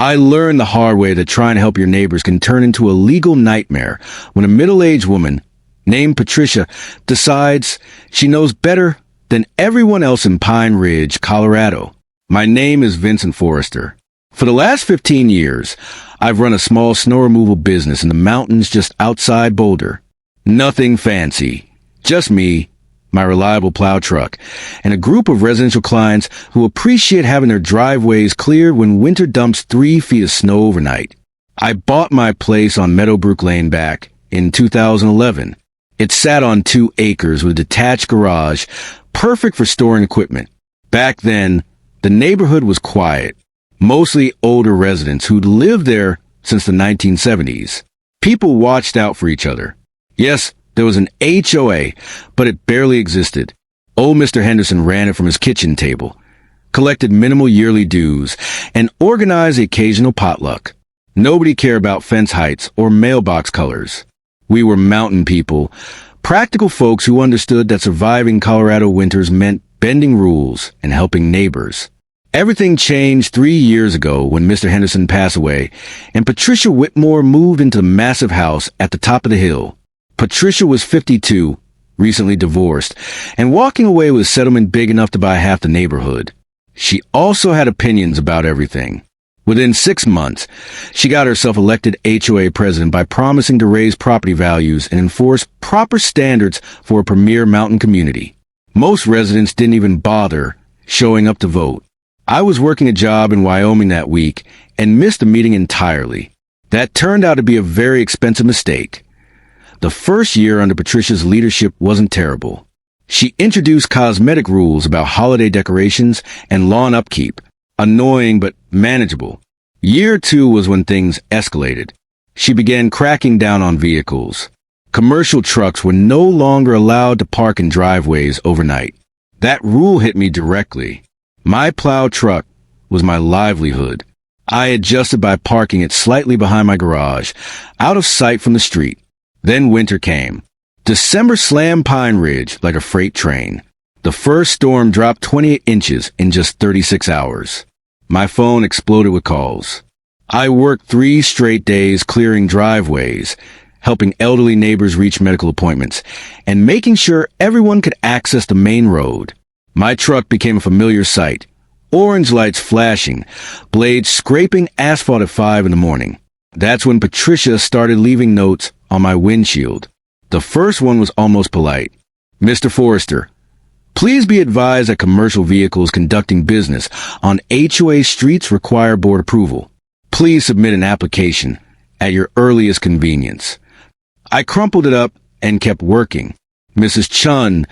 I learned the hard way that trying to help your neighbors can turn into a legal nightmare when a middle-aged woman named Patricia decides she knows better than everyone else in Pine Ridge, Colorado. My name is Vincent Forrester. For the last 15 years, I've run a small snow removal business in the mountains just outside Boulder. Nothing fancy. Just me, my reliable plow truck, and a group of residential clients who appreciate having their driveways cleared when winter dumps 3 feet of snow overnight. I bought my place on Meadowbrook Lane back in 2011. It sat on 2 acres with a detached garage, perfect for storing equipment. Back then, the neighborhood was quiet, mostly older residents who'd lived there since the 1970s. People watched out for each other. Yes, there was an HOA, but it barely existed. Old Mr. Henderson ran it from his kitchen table, collected minimal yearly dues, and organized the occasional potluck. Nobody cared about fence heights or mailbox colors. We were mountain people, practical folks who understood that surviving Colorado winters meant bending rules and helping neighbors. Everything changed 3 years ago when Mr. Henderson passed away, and Patricia Whitmore moved into the massive house at the top of the hill. Patricia was 52, recently divorced, and walking away with a settlement big enough to buy half the neighborhood. She also had opinions about everything. Within 6 months, she got herself elected HOA president by promising to raise property values and enforce proper standards for a premier mountain community. Most residents didn't even bother showing up to vote. I was working a job in Wyoming that week and missed the meeting entirely. That turned out to be a very expensive mistake. The first year under Patricia's leadership wasn't terrible. She introduced cosmetic rules about holiday decorations and lawn upkeep, annoying but manageable. Year 2 was when things escalated. She began cracking down on vehicles. Commercial trucks were no longer allowed to park in driveways overnight. That rule hit me directly. My plow truck was my livelihood. I adjusted by parking it slightly behind my garage, out of sight from the street. Then winter came. December slammed Pine Ridge like a freight train. The first storm dropped 28 inches in just 36 hours. My phone exploded with calls. I worked 3 straight days clearing driveways, helping elderly neighbors reach medical appointments, and making sure everyone could access the main road. My truck became a familiar sight. Orange lights flashing, blades scraping asphalt at 5 in the morning. That's when Patricia started leaving notes on my windshield. The first one was almost polite. Mr. Forrester, please be advised that commercial vehicles conducting business on HOA streets require board approval. Please submit an application at your earliest convenience. I crumpled it up and kept working. Mrs. Chun,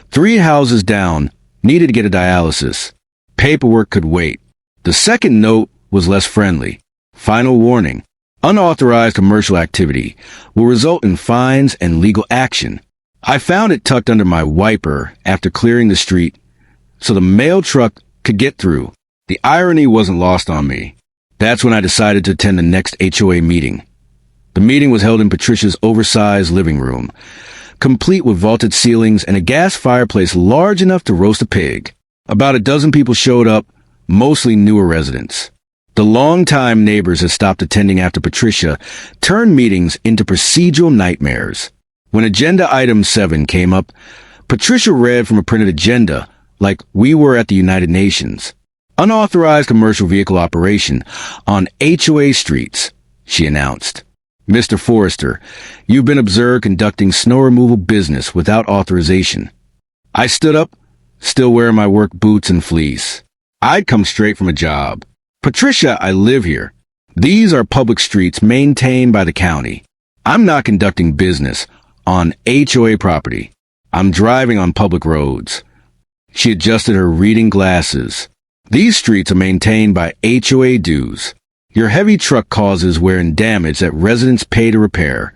3 houses down, needed to get a dialysis. Paperwork could wait. The second note was less friendly. Final warning. Unauthorized commercial activity will result in fines and legal action. I found it tucked under my wiper after clearing the street so the mail truck could get through. The irony wasn't lost on me. That's when I decided to attend the next HOA meeting. The meeting was held in Patricia's oversized living room, complete with vaulted ceilings and a gas fireplace large enough to roast a pig. About a dozen people showed up, mostly newer residents. The longtime neighbors had stopped attending after Patricia turned meetings into procedural nightmares. When agenda item 7 came up, Patricia read from a printed agenda like we were at the United Nations. Unauthorized commercial vehicle operation on HOA streets, she announced. Mr. Forrester, you've been observed conducting snow removal business without authorization. I stood up, still wearing my work boots and fleece. I'd come straight from a job. Patricia, I live here. These are public streets maintained by the county. I'm not conducting business on HOA property. I'm driving on public roads. She adjusted her reading glasses. These streets are maintained by HOA dues. Your heavy truck causes wear and damage that residents pay to repair.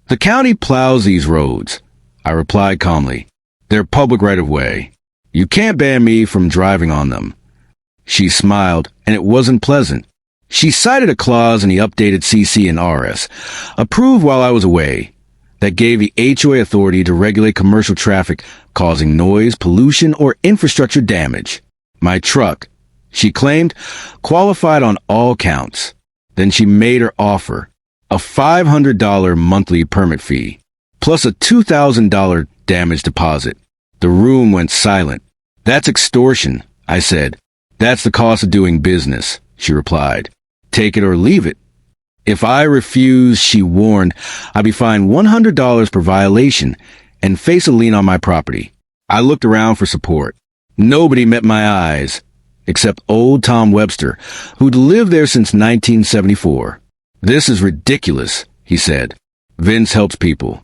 The county plows these roads. I replied calmly. They're public right-of-way. You can't ban me from driving on them. She smiled, and it wasn't pleasant. She cited a clause in the updated CC and RS, approved while I was away, that gave the HOA authority to regulate commercial traffic causing noise, pollution, or infrastructure damage. My truck, she claimed, qualified on all counts. Then she made her offer. A $500 monthly permit fee, plus a $2,000 damage deposit. The room went silent. That's extortion, I said. That's the cost of doing business, she replied. Take it or leave it. If I refused, she warned, I'd be fined $100 per violation and face a lien on my property. I looked around for support. Nobody met my eyes, except old Tom Webster, who'd lived there since 1974. This is ridiculous, he said. Vince helps people.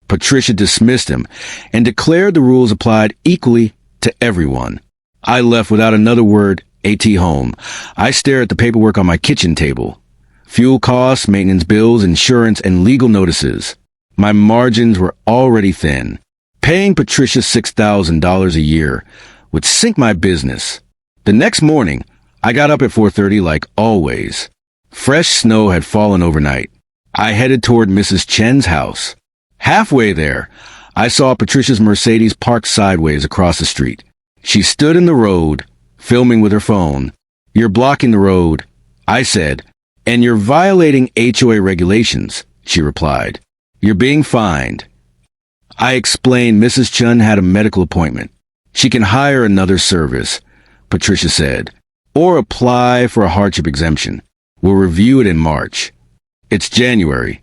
Patricia dismissed him and declared the rules applied equally to everyone. I left without another word, home. I stared at the paperwork on my kitchen table. Fuel costs, maintenance bills, insurance, and legal notices. My margins were already thin. Paying Patricia $6,000 a year would sink my business. The next morning, I got up at 4:30 like always. Fresh snow had fallen overnight. I headed toward Mrs. Chen's house. Halfway there, I saw Patricia's Mercedes parked sideways across the street. She stood in the road, filming with her phone. You're blocking the road, I said, and you're violating HOA regulations, she replied. You're being fined. I explained Mrs. Chen had a medical appointment. She can hire another service, Patricia said, or apply for a hardship exemption. We'll review it in March. It's January.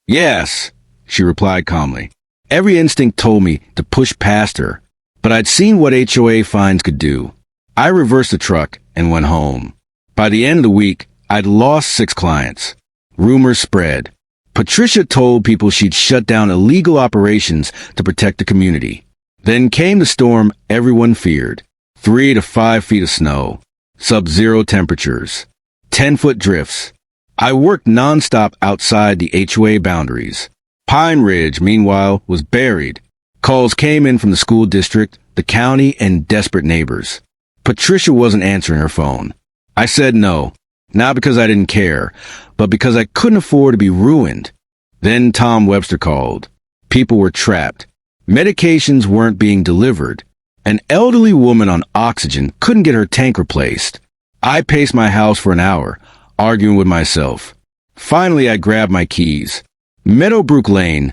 Yes, she replied calmly. Every instinct told me to push past her, but I'd seen what HOA fines could do. I reversed the truck and went home. By the end of the week, I'd lost 6 clients. Rumors spread. Patricia told people she'd shut down illegal operations to protect the community. Then came the storm everyone feared. 3 to 5 feet of snow. Sub-zero temperatures. 10-foot drifts. I worked nonstop outside the HOA boundaries. Pine Ridge, meanwhile, was buried. Calls came in from the school district, the county, and desperate neighbors. Patricia wasn't answering her phone. I said no, not because I didn't care, but because I couldn't afford to be ruined. Then Tom Webster called. People were trapped. Medications weren't being delivered. An elderly woman on oxygen couldn't get her tank replaced. I paced my house for an hour, arguing with myself. Finally, I grabbed my keys. Meadowbrook Lane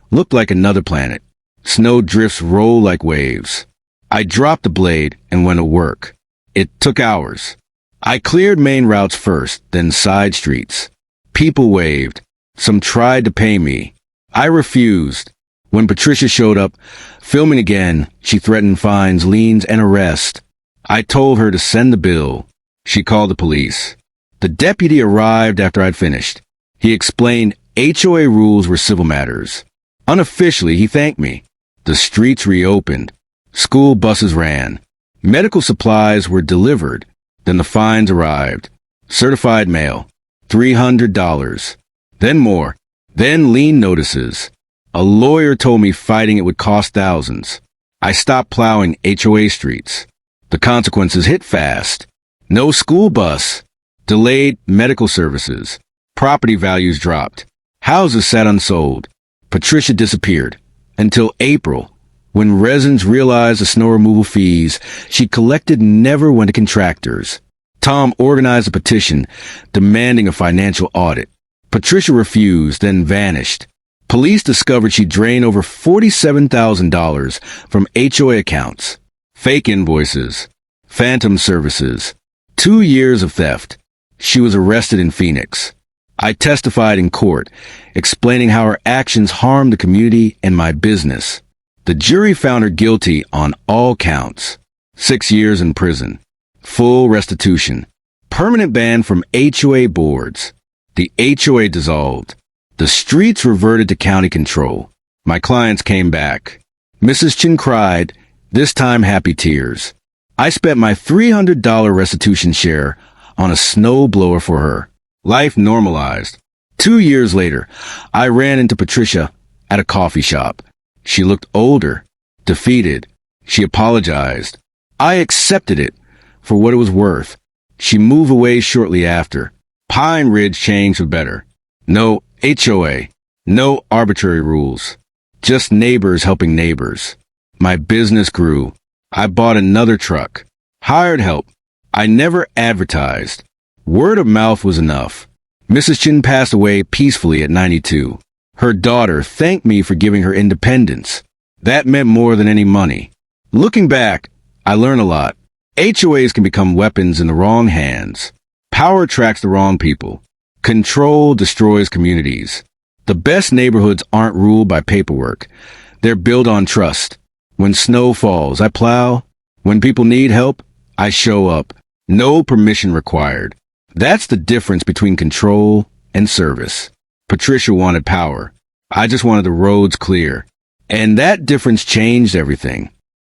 looked like another planet. Snow drifts rolled like waves. I dropped the blade and went to work. It took hours. I cleared main routes first, then side streets. People waved. Some tried to pay me. I refused. When Patricia showed up, filming again, she threatened fines, liens, and arrest. I told her to send the bill. She called the police. The deputy arrived after I'd finished. He explained HOA rules were civil matters. Unofficially, he thanked me. The streets reopened. School buses ran. Medical supplies were delivered. Then the fines arrived. Certified mail. $300. Then more. Then lien notices. A lawyer told me fighting it would cost thousands. I stopped plowing HOA streets. The consequences hit fast. No school bus. Delayed medical services. Property values dropped. Houses sat unsold. Patricia disappeared. Until April, when residents realized the snow removal fees she collected never went to contractors. Tom organized a petition demanding a financial audit. Patricia refused, then vanished. Police discovered she drained over $47,000 from HOA accounts. Fake invoices. Phantom services. 2 years of theft. She was arrested in Phoenix. I testified in court, explaining how her actions harmed the community and my business. The jury found her guilty on all counts. 6 years in prison. Full restitution. Permanent ban from HOA boards. The HOA dissolved. The streets reverted to county control. My clients came back. Mrs. Chen cried, this time happy tears. I spent my $300 restitution share on a snow blower for her. Life normalized. 2 years later, I ran into Patricia at a coffee shop. She looked older, defeated. She apologized. I accepted it for what it was worth. She moved away shortly after. Pine Ridge changed for better. No HOA. No arbitrary rules. Just neighbors helping neighbors. My business grew. I bought another truck. Hired help. I never advertised. Word of mouth was enough. Mrs. Chin passed away peacefully at 92. Her daughter thanked me for giving her independence. That meant more than any money. Looking back, I learned a lot. HOAs can become weapons in the wrong hands. Power attracts the wrong people. Control destroys communities. The best neighborhoods aren't ruled by paperwork. They're built on trust. When snow falls, I plow. When people need help, I show up. No permission required. That's the difference between control and service. Patricia wanted power. I just wanted the roads clear. And that difference changed everything.